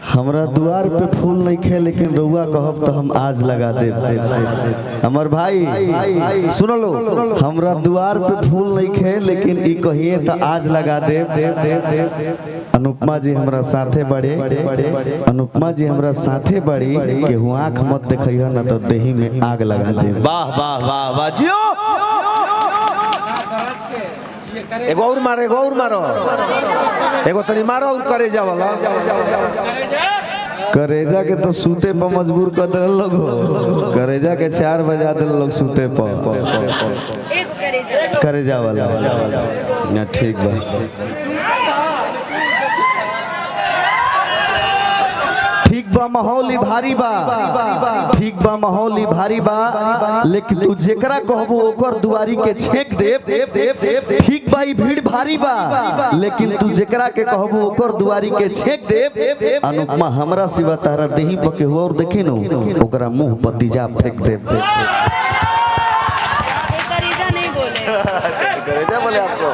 हमरा द्वार पे फूल नहीं खे लेकिन रउआ कहब तो हम आज लगा दे। हमर भाई सुन लो, हमरा द्वार पे फूल नहीं खे लेकिन ई कहिए तो आज लगा दे। अनुपमा जी हमरा साथे बड़े, अनुपमा जी हमरा साथे बड़ी के हूँ आँख मत देखिए ना तो देही में आग लगा दे। वाह वाह वाह वाह जियो। एगो और मारो, एगो और मारो, एगो तनी मारो और करेजा वाला। करेजा के तो सूते पर मजबूर कर दे लोग, करेजा के 4 बजा दे लोग सूते पर। करेजा वाला ना ठीक बा, ठीक बा माहौल भारी बा, ठीक बा माहौल भारी बा, लेकिन तू जेकरा कहबो ओकर दुआरी के छेक दे। ठीक बा ई भीड़ भारी बा, लेकिन तू जेकरा के कहबो ओकर दुआरी के छेक दे। अनुपमा हमरा सिवा तारा देही पके हो और देखे नो ओकरा मुंह पर तेजाब फेंक दे। करेजा नहीं बोले, करेजा बोले आपको।